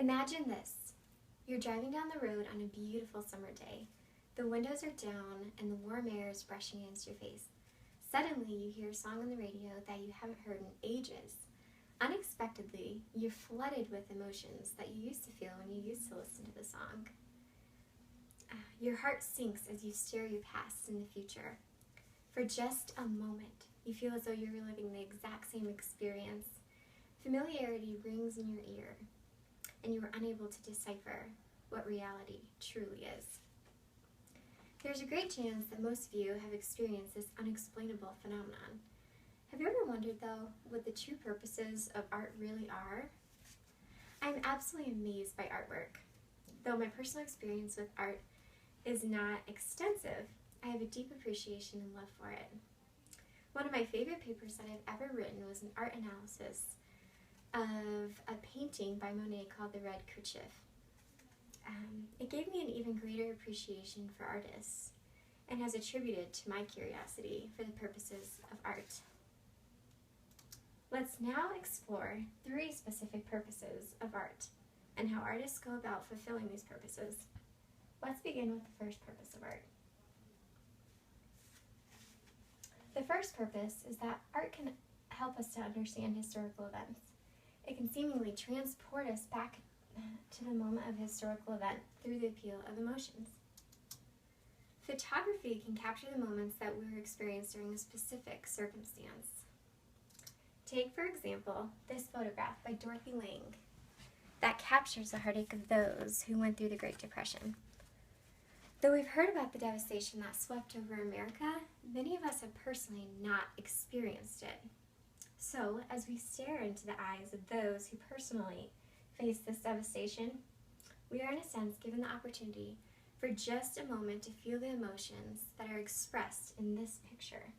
Imagine this. You're driving down the road on a beautiful summer day. The windows are down and the warm air is brushing against your face. Suddenly, you hear a song on the radio that you haven't heard in ages. Unexpectedly, you're flooded with emotions that you used to feel when you used to listen to the song. Your heart sinks as you stare your past in the future. For just a moment, you feel as though you're reliving the exact same experience. Familiarity rings in your ear, and you are unable to decipher what reality truly is. There's a great chance that most of you have experienced this unexplainable phenomenon. Have you ever wondered, though, what the true purposes of art really are? I'm absolutely amazed by artwork. Though my personal experience with art is not extensive, I have a deep appreciation and love for it. One of my favorite papers that I've ever written was an art analysis of a painting by Monet called The Red Kerchief. It gave me an even greater appreciation for artists and has attributed to my curiosity for the purposes of art. Let's now explore 3 specific purposes of art and how artists go about fulfilling these purposes. Let's begin with the first purpose of art. The first purpose is that art can help us to understand historical events. It can seemingly transport us back to the moment of a historical event through the appeal of emotions. Photography can capture the moments that we were experienced during a specific circumstance. Take, for example, this photograph by Dorothy Lange that captures the heartache of those who went through the Great Depression. Though we've heard about the devastation that swept over America, many of us have personally not experienced it. So, as we stare into the eyes of those who personally faced this devastation, we are in a sense given the opportunity for just a moment to feel the emotions that are expressed in this picture.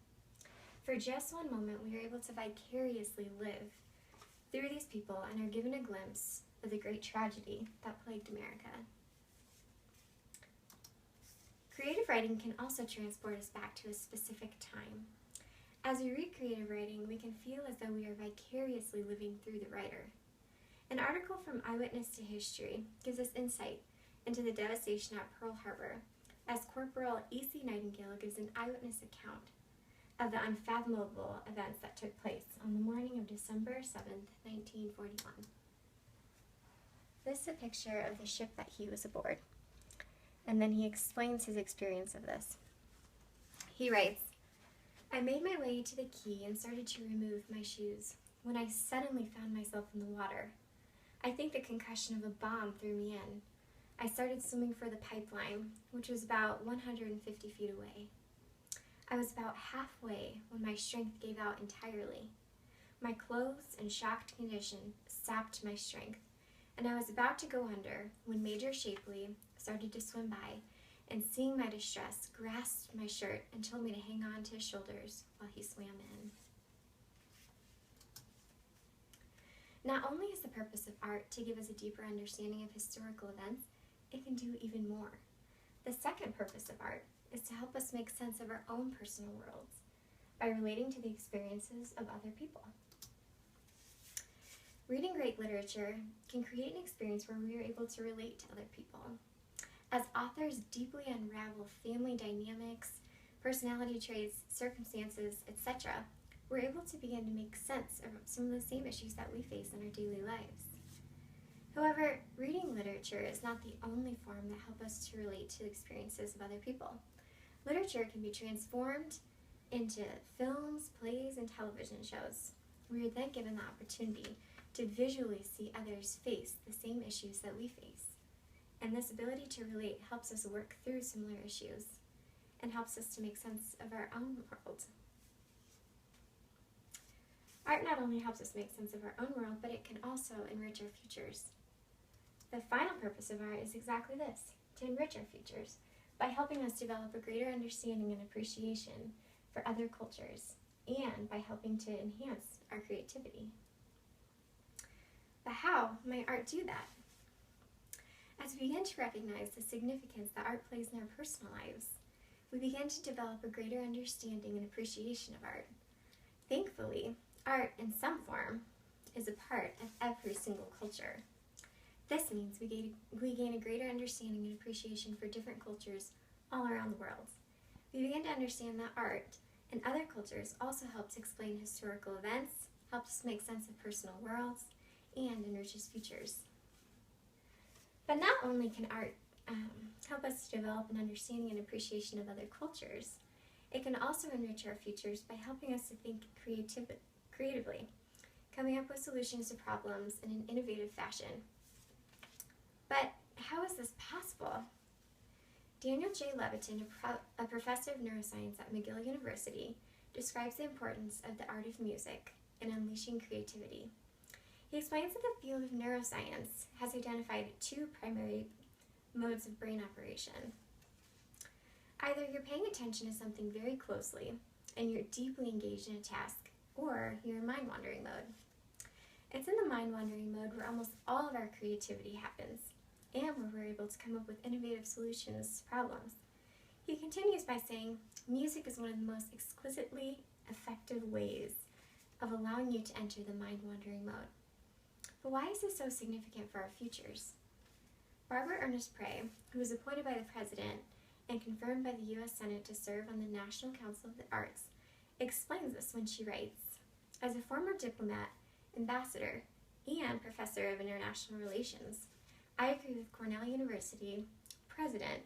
For just one moment, we are able to vicariously live through these people and are given a glimpse of the great tragedy that plagued America. Creative writing can also transport us back to a specific time. As we read creative writing, we can feel as though we are vicariously living through the writer. An article from Eyewitness to History gives us insight into the devastation at Pearl Harbor, as Corporal E.C. Nightingale gives an eyewitness account of the unfathomable events that took place on the morning of December 7th, 1941. This is a picture of the ship that he was aboard, and then he explains his experience of this. He writes, "I made my way to the quay and started to remove my shoes when I suddenly found myself in the water. I think the concussion of a bomb threw me in. I started swimming for the pipeline, which was about 150 feet away. I was about halfway when my strength gave out entirely. My clothes and shocked condition sapped my strength, and I was about to go under when Major Shapley started to swim by and, seeing my distress, grasped my shirt and told me to hang on to his shoulders while he swam in." Not only is the purpose of art to give us a deeper understanding of historical events, it can do even more. The second purpose of art is to help us make sense of our own personal worlds by relating to the experiences of other people. Reading great literature can create an experience where we are able to relate to other people. As authors deeply unravel family dynamics, personality traits, circumstances, etc., we're able to begin to make sense of some of the same issues that we face in our daily lives. However, reading literature is not the only form that helps us to relate to the experiences of other people. Literature can be transformed into films, plays, and television shows. We are then given the opportunity to visually see others face the same issues that we face. And this ability to relate helps us work through similar issues and helps us to make sense of our own world. Art not only helps us make sense of our own world, but it can also enrich our futures. The final purpose of art is exactly this, to enrich our futures, by helping us develop a greater understanding and appreciation for other cultures, and by helping to enhance our creativity. But how might art do that? As we begin to recognize the significance that art plays in our personal lives, we begin to develop a greater understanding and appreciation of art. Thankfully, art in some form is a part of every single culture. This means we gain a greater understanding and appreciation for different cultures all around the world. We begin to understand that art and other cultures also helps explain historical events, helps us make sense of personal worlds, and enriches futures. But not only can art help us to develop an understanding and appreciation of other cultures, it can also enrich our futures by helping us to think creatively, coming up with solutions to problems in an innovative fashion. But how is this possible? Daniel J. Levitin, a professor of neuroscience at McGill University, describes the importance of the art of music in unleashing creativity. He explains that the field of neuroscience has identified two primary modes of brain operation. Either you're paying attention to something very closely and you're deeply engaged in a task, or you're in mind-wandering mode. It's in the mind-wandering mode where almost all of our creativity happens, and where we're able to come up with innovative solutions to problems. He continues by saying, music is one of the most exquisitely effective ways of allowing you to enter the mind-wandering mode. But why is this so significant for our futures? Barbara Ernest Prey, who was appointed by the President and confirmed by the U.S. Senate to serve on the National Council of the Arts, explains this when she writes, "As a former diplomat, ambassador, and professor of international relations, I agree with Cornell University President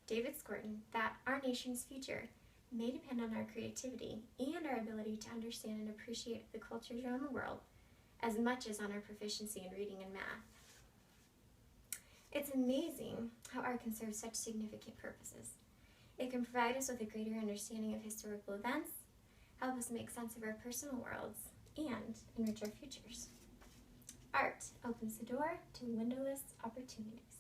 David Skorton that our nation's future may depend on our creativity and our ability to understand and appreciate the cultures around the world as much as on our proficiency in reading and math." It's amazing how art can serve such significant purposes. It can provide us with a greater understanding of historical events, help us make sense of our personal worlds, and enrich our futures. Art opens the door to windowless opportunities.